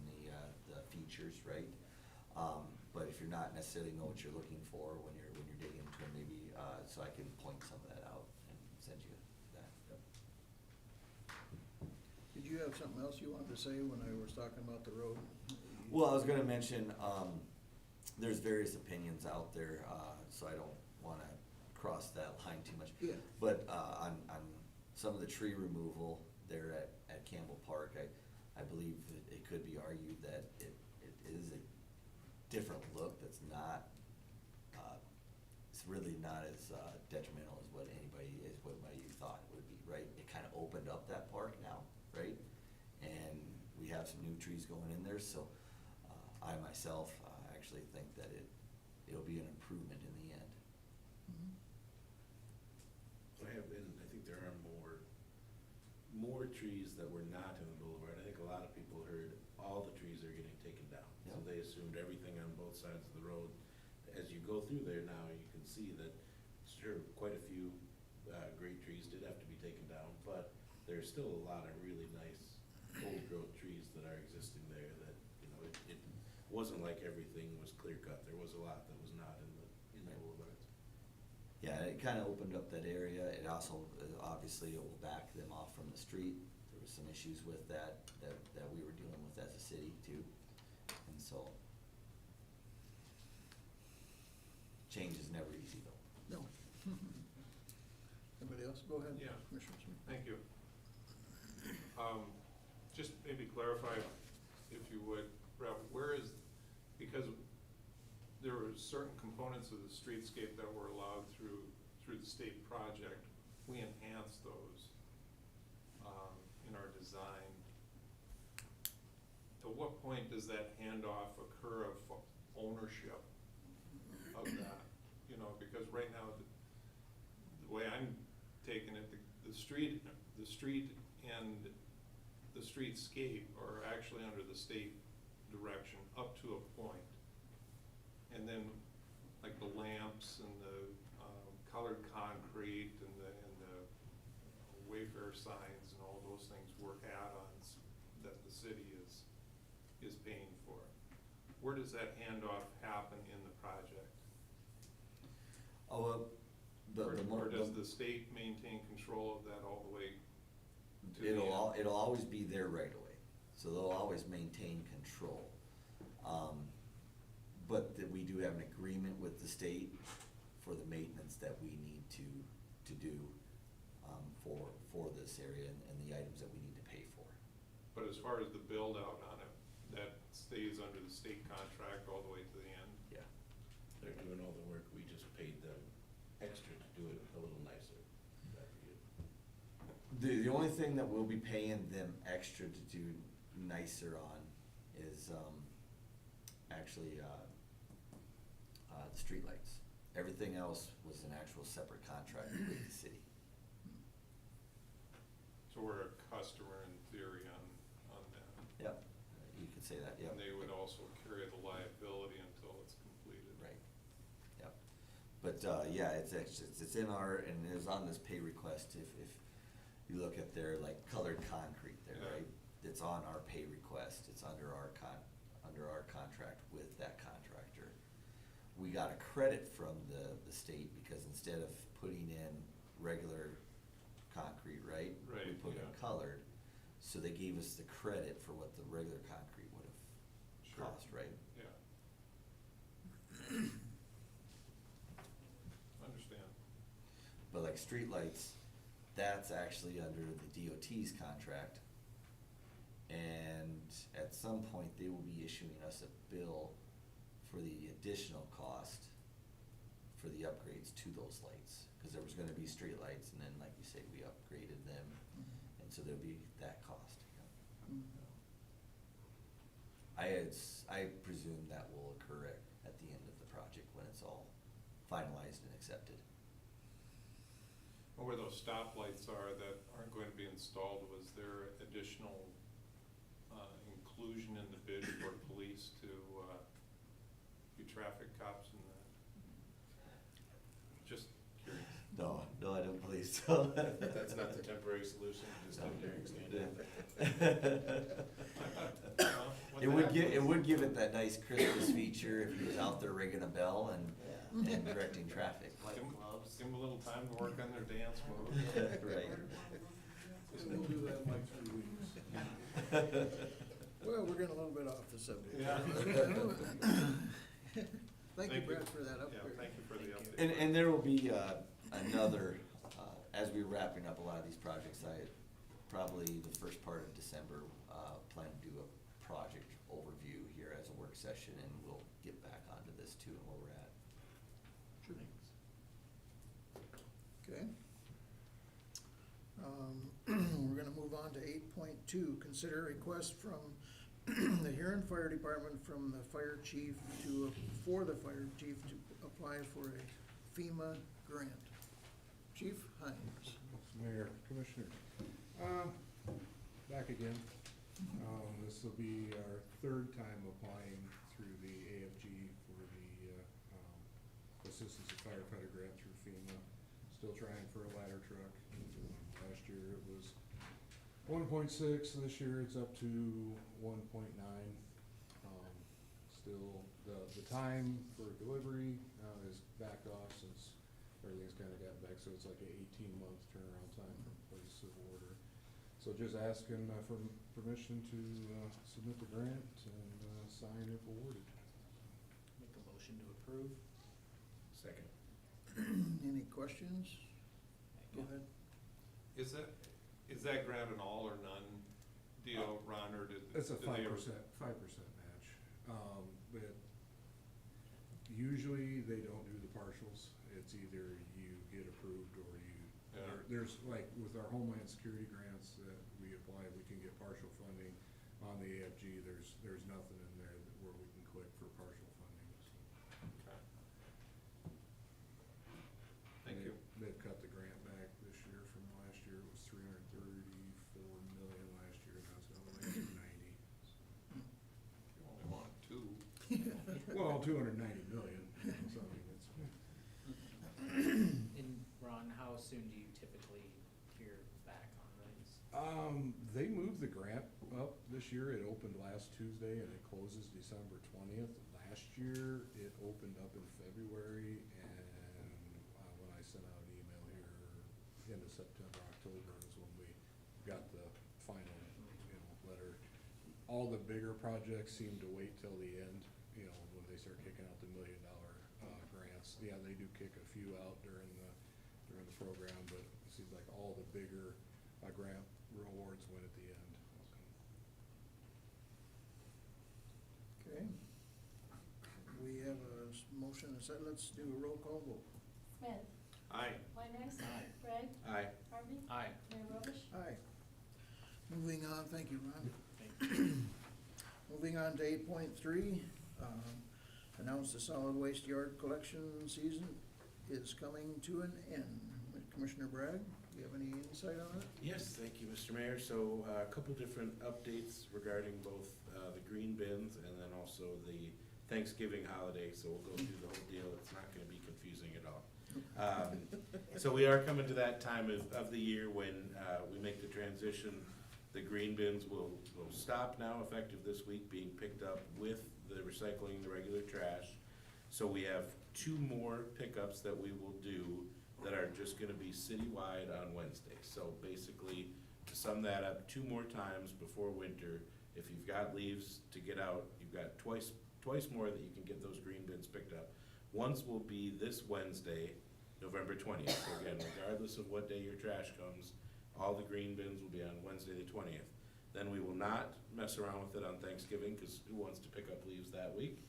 Speaker 6: the features, right? But if you're not necessarily know what you're looking for when you're digging into it, maybe, so I can point some of that out and send you that.
Speaker 5: Did you have something else you wanted to say when I was talking about the road?
Speaker 6: Well, I was gonna mention, there's various opinions out there, so I don't wanna cross that line too much.
Speaker 5: Yeah.
Speaker 6: But, on some of the tree removal there at Campbell Park, I believe it could be argued that it is a different look that's not, it's really not as detrimental as what you thought it would be, right? It kinda opened up that park now, right? And we have some new trees going in there, so, I myself, actually think that it'll be an improvement in the end.
Speaker 5: Mhm.
Speaker 4: I think there are more trees that were not in the boulevard. I think a lot of people heard all the trees are getting taken down. So
Speaker 6: Yep.
Speaker 4: they assumed everything on both sides of the road. As you go through there now, you can see that, sure, quite a few, great trees did have to be taken down, but there's still a lot of really nice old growth trees that are existing there that, you know, it wasn't like everything was clear cut. There was a lot that was not in the boulevards.
Speaker 6: Yeah, it kinda opened up that area. It also, obviously, it will back them off from the street. There was some issues with that we were dealing with as a city too. And so, change is never easy though.
Speaker 5: No. Anybody else? Go ahead.
Speaker 3: Yeah.
Speaker 5: Commissioner Smith.
Speaker 3: Thank you. Just maybe clarify, if you would, Ralph, because there were certain components of the streetscape that were allowed through the state project, we enhanced those, in our design. At what point does that handoff occur of ownership of that? You know, because right now, the way I'm taking it, the street and the streetscape are actually under the state direction up to a point. And then, like the lamps and the colored concrete and the Wayfair signs and all those things were add-ons that the city is paying for. where does that handoff happen in the project?
Speaker 6: Oh, well,
Speaker 3: Or does the state maintain control of that all the way to the
Speaker 6: it'll
Speaker 3: end?
Speaker 6: it'll always be there right away, so they'll always maintain control. But that we do have an agreement with the state for the maintenance that we need to do, for this area and the items that we need to pay for.
Speaker 3: But as far as the build out on it, that stays under the state contract all the way to the end?
Speaker 6: Yeah.
Speaker 4: They're doing all the work, we just paid them extra to do it a little nicer. Is that for you?
Speaker 6: The only thing that we'll be paying them extra to do nicer on is, actually, the streetlights. Everything else was an actual separate contract with the city.
Speaker 3: So we're a customer in theory on that?
Speaker 6: Yep, you could say that, yep.
Speaker 3: And they would also carry the liability until it's completed?
Speaker 6: Right, yep. But, yeah, it's in our, and it is on this pay request, if you look at their, like, colored concrete there,
Speaker 3: Yeah.
Speaker 6: right? It's on our pay request, it's under our contract with that contractor. We got a credit from the state because instead of putting in regular concrete, right?
Speaker 3: Right,
Speaker 6: We put in
Speaker 3: yeah.
Speaker 6: colored, so they gave us the credit for what the regular concrete would have
Speaker 3: Sure.
Speaker 6: cost, right?
Speaker 3: Yeah. Understand.
Speaker 6: But like streetlights, that's actually under the DOT's contract. And at some point, they will be issuing us a bill for the additional cost for the upgrades to those lights. Cause there was gonna be streetlights and then, like you say, we upgraded them, and so there'll be that cost. I presume that will occur at the end of the project when it's all finalized and accepted.
Speaker 3: Where those stoplights are that aren't going to be installed, was there additional inclusion in the bid for police to be traffic cops in that? Just curious.
Speaker 6: No, I don't believe so.
Speaker 4: That's not the temporary solution, just up there extended.
Speaker 6: It would give it that nice Christmas feature if he was out there ringing a bell and directing traffic.
Speaker 3: Give 'em a little time to work on their dance moves.
Speaker 6: Right.
Speaker 8: We'll do that in like 3 weeks.
Speaker 5: Well, we're getting a little bit off the subject.
Speaker 3: Yeah.
Speaker 5: Thank you, Brad, for that
Speaker 3: Yeah,
Speaker 5: upgrade.
Speaker 3: thank you for the update.
Speaker 6: And there will be another, as we're wrapping up a lot of these projects, probably the first part of December, plan to do a project overview here as a work session, and we'll get back onto this too and where we're at.
Speaker 5: Sure. Okay. We're gonna move on to 8.2, consider a request from the Huron Fire Department from the fire chief for the fire chief to apply for a FEMA grant. Chief Hines.
Speaker 8: Mayor, Commissioners, back again. This will be our third time applying through the AFG for the Assistance of Firefighter Grant through FEMA. Still trying for a ladder truck. Last year it was 1.6, this year it's up to 1.9. Still, the time for delivery is backed off since everything's kinda gotten back, so it's like an 18-month turnaround time from place of order. So just asking for permission to submit the grant and sign if awarded.
Speaker 10: Make a motion to approve.
Speaker 4: Second.
Speaker 5: Any questions? Go ahead.
Speaker 3: Is that grant an all or none deal, Ron, or did?
Speaker 8: It's a
Speaker 3: do they
Speaker 8: 5%
Speaker 3: ever-
Speaker 8: match. But usually they don't do the partials. It's either you get approved or
Speaker 3: Yeah.
Speaker 8: there's like with our Homeland Security grants that we apply, we can get partial funding. On the AFG, there's nothing in there where we can click for partial funding, so.
Speaker 3: Okay. Thank you.
Speaker 8: They've cut the grant back this year from last year. It was 334 million last year, now it's only 290.
Speaker 3: You only want two.
Speaker 8: Well, 290 million, so I mean, it's.
Speaker 10: And Ron, how soon do you typically hear back on these?
Speaker 8: They moved the grant Well, this year it opened last Tuesday and it closes December 20th. Last year it opened up in February, and when I sent out an email here, end of September, October is when we got the final, letter. All the bigger projects seem to wait till the end, when they start kicking out the $1 million grants. Yeah, they do kick a few out during the program, but it seems like all the bigger grant awards went at the end.
Speaker 5: Okay. We have a motion, let's do a roll call vote.
Speaker 2: Smith.
Speaker 3: Aye.
Speaker 2: Weinrichs. Bragg.
Speaker 4: Aye.
Speaker 2: Harvey.
Speaker 10: Aye.
Speaker 2: Mayor Robish.
Speaker 5: Aye. Moving on, thank you, Ron.
Speaker 10: Thank you.
Speaker 5: Moving on to 8.3, announce the solid waste yard collection season is coming to an end. Commissioner Bragg, do you have any insight on it?
Speaker 4: Yes, thank you, Mr. Mayor. So a couple different updates regarding both the green bins and then also the Thanksgiving holiday. So we'll go through the whole deal. It's not going to be confusing at all. So we are coming to that time of the year when we make the transition. The green bins will stop now, effective this week, being picked up with the recycling, the regular trash. So we have 2 more pickups that we will do that are just gonna be citywide on Wednesday. So basically, to sum that up, 2 more times before winter, if you've got leaves to get out, you've got twice more that you can get those green bins picked up. Once will be this Wednesday, November 20th. So again, regardless of what day your trash comes, all the green bins will be on Wednesday the 20th. Then we will not mess around with it on Thanksgiving, because who wants to pick up leaves that week?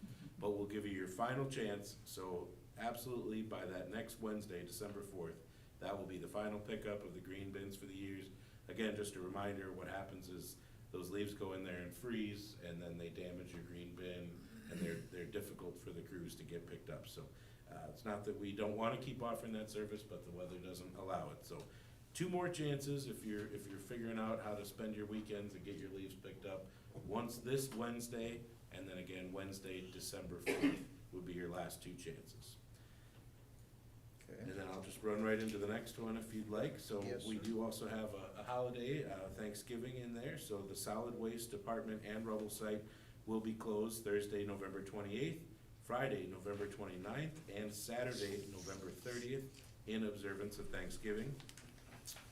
Speaker 4: But we'll give you your final chance, so absolutely by that next Wednesday, December 4th, that will be the final pickup of the green bins for the years. Again, just a reminder, what happens is those leaves go in there and freeze, and then they damage your green bin, and they're difficult for the crews to get picked up. So it's not that we don't want to keep offering that service, but the weather doesn't allow it. So 2 more chances if you're figuring out how to spend your weekends and get your leaves picked up. Once this Wednesday, and then again Wednesday, December 4th would be your last 2 chances.
Speaker 5: Okay.
Speaker 4: And then I'll just run right into the next one if you'd like. So
Speaker 5: Yes,
Speaker 4: we
Speaker 5: sir.
Speaker 4: do also have a holiday, Thanksgiving in there. So the solid waste department and rubble site will be closed Thursday, November 28th, Friday, November 29th, and Saturday, November 30th in observance of Thanksgiving.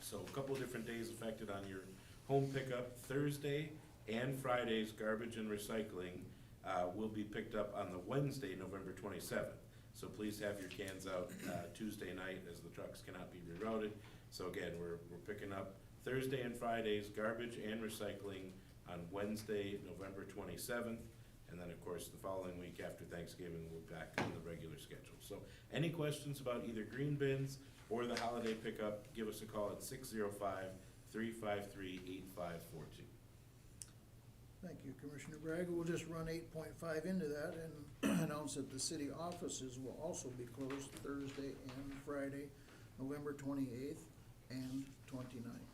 Speaker 4: So a couple of different days affected on your home pickup. Thursday and Friday's garbage and recycling will be picked up on the Wednesday, November 27th. So please have your cans out Tuesday night, as the trucks cannot be rerouted. So again, we're picking up Thursday and Friday's garbage and recycling on Wednesday, November 27th. And then, of course, the following week after Thanksgiving, we'll be back on the regular schedule. So any questions about either green bins or the holiday pickup, give us a call at 605-353-8542.
Speaker 5: Thank you, Commissioner Bragg. We'll just run 8.5 into that and announce that the city offices will also be closed Thursday and Friday, November 28th and 29th.